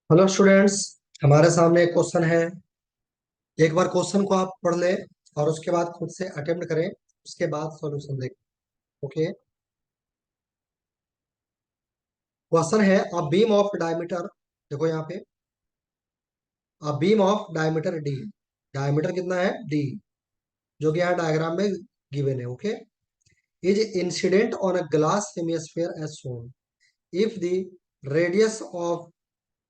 Hello students. हमारे सामने एक क्वेश्चन है। एक बार क्वेश्चन को आप पढ़ लें और उसके बाद खुद से अटेम्प्ट करें, उसके बाद सॉल्यूशन देखें। ओके। क्वेश्चन है अ बीम ऑफ डायमीटर, देखो यहाँ पे, a beam of diameter D. Diameter कितना है? डी, जो कि यहाँ डायग्राम में गिवन है। Okay. Is incident on a glass hemisphere as shown if the radius of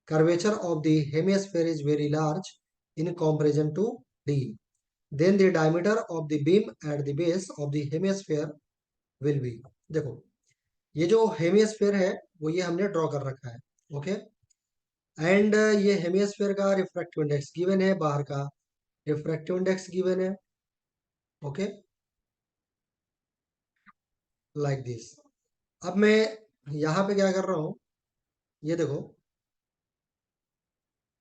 curvature of the hemisphere is very large in comparison to d, then the diameter of the beam at the base of the hemisphere will be। देखो, ये जो hemisphere है वो ये हमने draw कर रखा है। ओके। एंड ये हेमिस्फीयर का रिफ्रैक्टिव इंडेक्स गिवन है, बाहर का रिफ्रैक्टिव इंडेक्स गिवन है। Okay, like this. अब मैं यहाँ पे क्या कर रहा हूँ, ये देखो,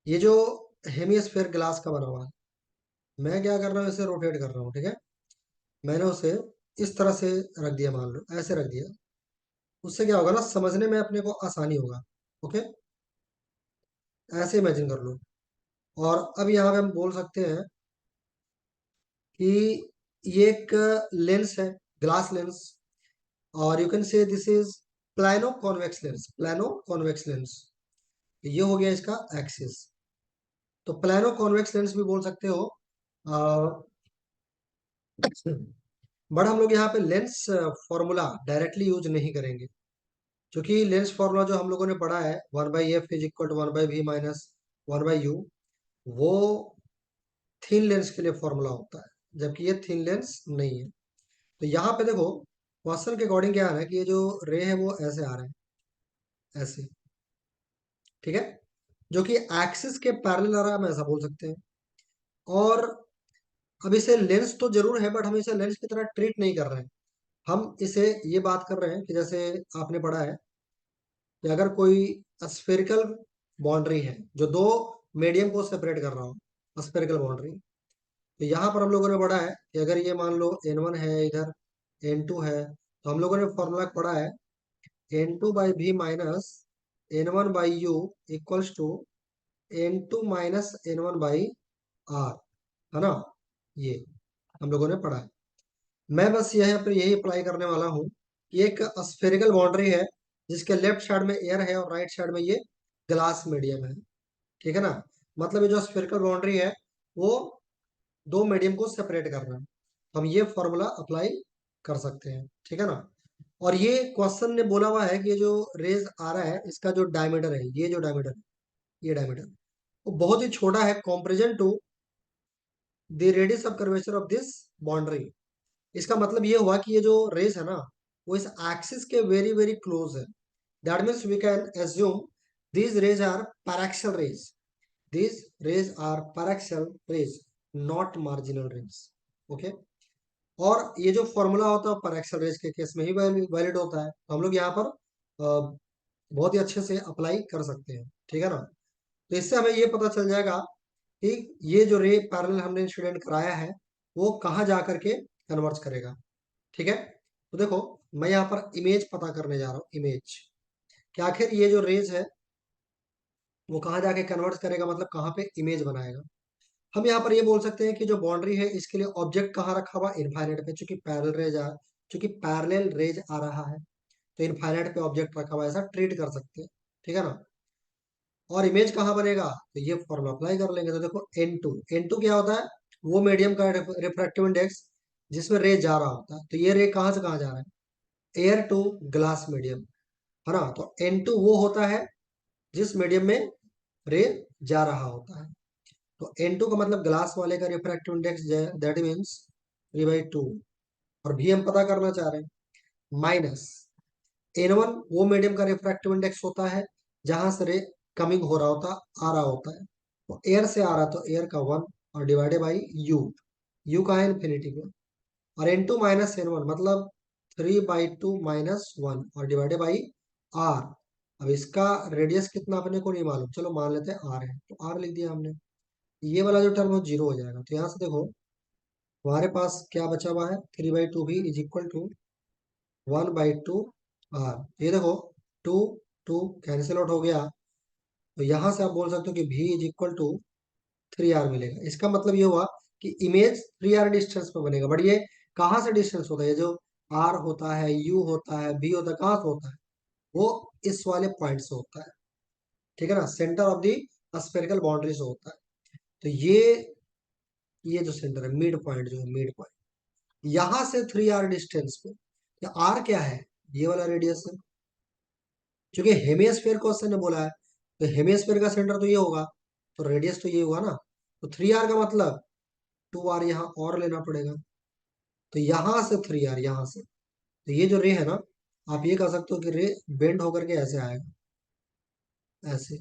ये जो हेमिस्फीयर ग्लास का बना हुआ है, मैं क्या कर रहा हूँ, इसे रोटेट कर रहा हूँ। ठीक है। मैंने उसे इस तरह से रख दिया, मान लो ऐसे रख दिया। उससे क्या होगा ना, समझने में अपने को आसानी होगा। ओके, ऐसे इमेजिन कर लो। और अब यहाँ पे हम बोल सकते हैं कि ये एक लेंस है, ग्लास लेंस। और you can say this is plano convex lens. Plano convex lens, ये हो गया इसका एक्सिस। तो प्लानो कॉन्वेक्स लेंस भी बोल सकते हो। बट हम लोग यहाँ पे लेंस फॉर्मूला डायरेक्टली यूज नहीं करेंगे, क्योंकि लेंस फॉर्मूला जो हम लोगों ने पढ़ा है, 1/f is equal to 1/v minus 1/u, वो थिन लेंस के लिए फॉर्मूला होता है, जबकि ये थिन लेंस नहीं है। तो यहाँ पे देखो, क्वेश्चन के अकॉर्डिंग क्या आ रहा है कि ये जो रे है वो ऐसे आ रहा है, ऐसे। ठीक है, जो कि एक्सिस के पैरेलल आ रहा है, हम ऐसा बोल सकते हैं। और अब इसे लेंस तो जरूर है, बट हम इसे लेंस की तरह ट्रीट नहीं कर रहे हैं। हम इसे ये बात कर रहे हैं कि जैसे आपने पढ़ा है कि अगर कोई स्फेरिकल बाउंड्री है जो दो मीडियम को सेपरेट कर रहा हो, स्फेरिकल बाउंड्री। तो यहाँ पर हम लोगों ने पढ़ा है कि अगर ये मान लो N1 है, इधर N2 है, तो हम लोगों ने फॉर्मूला पढ़ा है N2/v minus N1/u equals to N2 minus N1/r, है ना? ये हम लोगों ने पढ़ा है। मैं बस यही अप्लाई करने वाला हूँ कि एक स्फेरिकल बाउंड्री है जिसके लेफ्ट साइड में एयर है और राइट साइड में ये ग्लास मीडियम है। ठीक है ना? मतलब ये जो स्फेरिकल बाउंड्री है वो दो मीडियम को सेपरेट कर रहा है। हम ये फॉर्मूला अप्लाई कर सकते हैं। ठीक है ना? और ये क्वेश्चन ने बोला हुआ है कि ये जो रेज आ रहा है इसका जो डायमीटर है, ये जो डायमीटर है, ये डायमीटर वो बहुत ही छोटा है comparison to the radius of curvature of this boundary. इसका मतलब ये हुआ कि ये जो रेस है ना, वो इस एक्सिस के वेरी वेरी क्लोज है। That means we can assume these rays are paraxial rays, these rays are paraxial rays, not marginal rays। Okay. और ये जो फॉर्मूला होता है paraxial rays के केस में ही वैलिड होता है, तो हम लोग यहाँ पर बहुत ही अच्छे से अप्लाई कर सकते हैं। ठीक है ना? तो इससे हमें ये पता चल जाएगा कि ये जो रे पैरेलल हमने इंसिडेंट कराया है वो कहाँ जा करके कन्वर्ज करेगा। ठीक है। तो देखो, मैं यहाँ पर इमेज पता करने जा रहा हूँ, इमेज, कि आखिर ये जो रेज है वो कहाँ जाके कन्वर्ट करेगा, मतलब कहाँ पे इमेज बनाएगा। हम यहाँ पर ये बोल सकते हैं कि जो बाउंड्री है इसके लिए ऑब्जेक्ट कहाँ रखा हुआ, इनफाइनाइट पे, चूंकि पैरेलल रेज आ रहा है तो इनफाइनाइट पे ऑब्जेक्ट रखा हुआ है, ऐसा ट्रीट कर सकते हैं। ठीक है ना? और इमेज कहाँ बनेगा, तो ये फॉर्मूला अप्लाई कर लेंगे। तो देखो एन टू क्या होता है, वो मीडियम का रिफ्रैक्टिव इंडेक्स जिसमें रे जा रहा होता है। तो ये रे कहाँ से कहाँ जा रहा है, एयर टू ग्लास मीडियम, है ना? तो N2 वो होता है जिस मीडियम में रे जा रहा होता है। तो N2 का मतलब ग्लास वाले का रिफ्रैक्टिव इंडेक्स, दैट मीन्स 3/2। और भी हम पता करना चाह रहे हैं, माइनस N1 वो मीडियम का रिफ्रैक्टिव इंडेक्स होता है जहां से रे कमिंग हो रहा होता, आ रहा होता है। तो एयर से आ रहा तो एयर का 1, और डिवाइडेड बाई यू, यू का है इन्फिनिटी में। और N2 माइनस N1 मतलब 3/2 माइनस 1, और डिवाइडेड बाई आर। अब इसका रेडियस कितना अपने को नहीं मालूम, चलो मान लेते हैं आर है, तो आर लिख दिया हमने। ये वाला जो टर्म वो जीरो हो जाएगा। तो यहाँ से देखो हमारे पास क्या बचा हुआ है, 3/2 भी इज इक्वल टू 1/2 आर। ये देखो, टू टू कैंसिल आउट हो गया, तो यहां से आप बोल सकते हो कि v is equal to 3r मिलेगा। इसका मतलब ये हुआ कि इमेज 3r डिस्टेंस पे बनेगा। बट ये कहाँ से डिस्टेंस होता है? ये जो r होता है, u होता है, b होता है, कहाँ से होता है? वो इस वाले पॉइंट से होता है। ठीक है ना, centre of the spherical boundary से होता है। तो ये जो सेंटर है, मिड पॉइंट जो है, मिड पॉइंट, यहां से 3r डिस्टेंस पे, या r क्या है? ये वाला रेडियस है। क्योंकि हेमिस्फेयर क्वेश्चन ने बोला है, तो हेमिस्फेयर का सेंटर तो ये होगा, तो रेडियस तो ये हुआ ना। तो 3r का मतलब 2r यहाँ और लेना पड़ेगा। तो यहां से 3r, यहां से, तो ये जो रे है ना, आप ये कह सकते हो कि रे बेंड होकर के ऐसे आएगा, ऐसे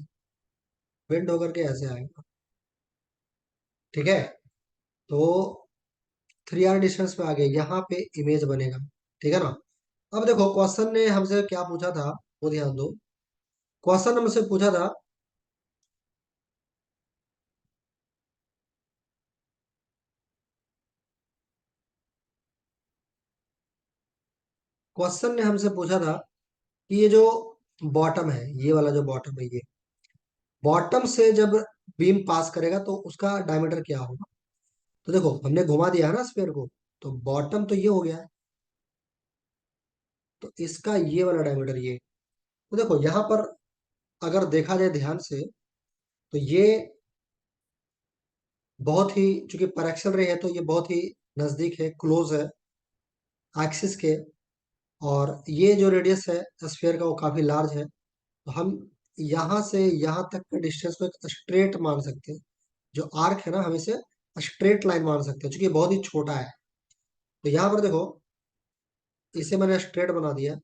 बेंड होकर के ऐसे आएगा। ठीक है, तो 3r डिस्टेंस पे आ गए, यहाँ पे इमेज बनेगा। ठीक है ना। अब देखो क्वेश्चन ने हमसे क्या पूछा था, वो ध्यान दो। क्वेश्चन हमसे पूछा था, क्वेश्चन ने हमसे पूछा था कि ये जो बॉटम है, ये वाला जो बॉटम है, ये बॉटम से जब बीम पास करेगा तो उसका डायमीटर क्या होगा? तो देखो हमने घुमा दिया है ना स्फीयर को, तो बॉटम तो ये हो गया है, तो इसका ये वाला डायमीटर ये। तो देखो यहाँ पर अगर देखा जाए ध्यान से, तो ये बहुत ही, चूंकि पैरेक्सल रे है तो ये बहुत ही नजदीक है, क्लोज है एक्सिस के। और ये जो रेडियस है स्फीयर का वो काफी लार्ज है। तो हम यहाँ से यहाँ तक के डिस्टेंस को एक स्ट्रेट मान सकते हैं। जो आर्क है ना, हम इसे स्ट्रेट लाइन मान सकते हैं, क्योंकि ये बहुत ही छोटा है। तो यहाँ पर देखो, इसे मैंने स्ट्रेट बना दिया,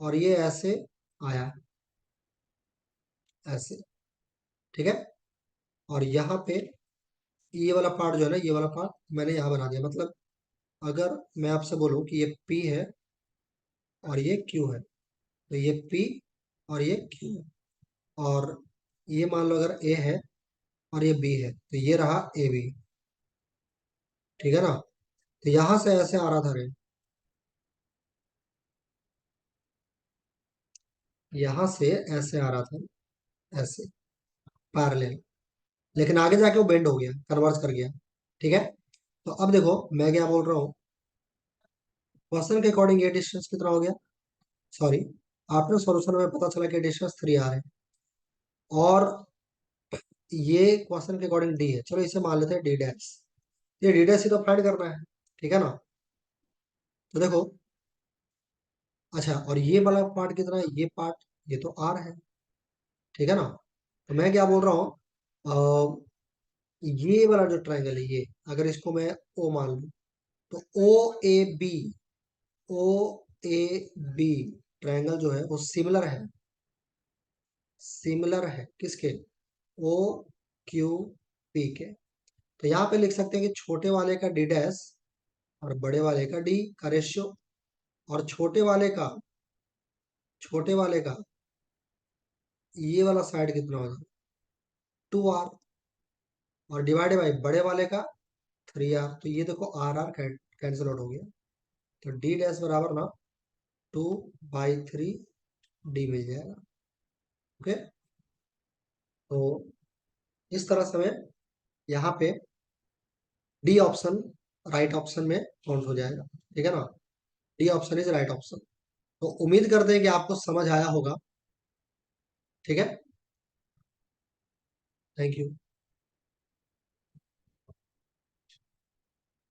और ये ऐसे आया, ऐसे। ठीक है, और यहाँ पे ये वाला पार्ट जो है ना, ये वाला पार्ट मैंने यहाँ बना दिया। मतलब अगर मैं आपसे बोलूँ कि ये P है और ये Q है, तो ये P और ये Q है। और ये मान लो अगर A है और ये B है, तो ये रहा AB। ठीक है ना। तो यहाँ से ऐसे आ रहा था रे, यहाँ से ऐसे आ रहा था, ऐसे पैरेलल। लेकिन आगे जाके वो बेंड हो गया, कन्वर्ज कर गया। ठीक है, तो अब देखो मैं क्या बोल रहा हूँ। क्वेश्चन के अकॉर्डिंग ये डिस्टेंस कितना हो गया? सॉरी, आफ्टर सॉल्यूशन में पता चला कि डिस्टेंस 3r है। और ये क्वेश्चन के अकॉर्डिंग डी है, चलो इसे मान लेते हैं डी डैश। ये डी डैश ही तो फाइंड करना है। ठीक है ना। तो देखो, अच्छा, और ये वाला पार्ट कितना है? ये पार्ट, ये तो आर है। ठीक है ना। तो मैं क्या बोल रहा हूँ, ये वाला जो ट्राइंगल है, ये अगर इसको मैं ओ मान लूं, तो ओ ए बी ट्राइंगल जो है वो सिमिलर है किसके? ओ क्यू पी के। तो यहाँ पे लिख सकते हैं कि छोटे वाले का डी डैश और बड़े वाले का डी का रेशियो, और छोटे वाले का ये वाला साइड कितना होगा? 2r, और डिवाइड बाई बड़े वाले का 3r। तो ये देखो आर आर कैंसिल आउट हो गया। तो डी डैश बराबर ना 2/3 डी मिल जाएगा। ओके, तो इस तरह से हमें यहाँ पे डी ऑप्शन राइट ऑप्शन में काउंट हो जाएगा। ठीक है ना, D option is right option. तो उम्मीद करते हैं कि आपको समझ आया होगा। ठीक है, थैंक यू।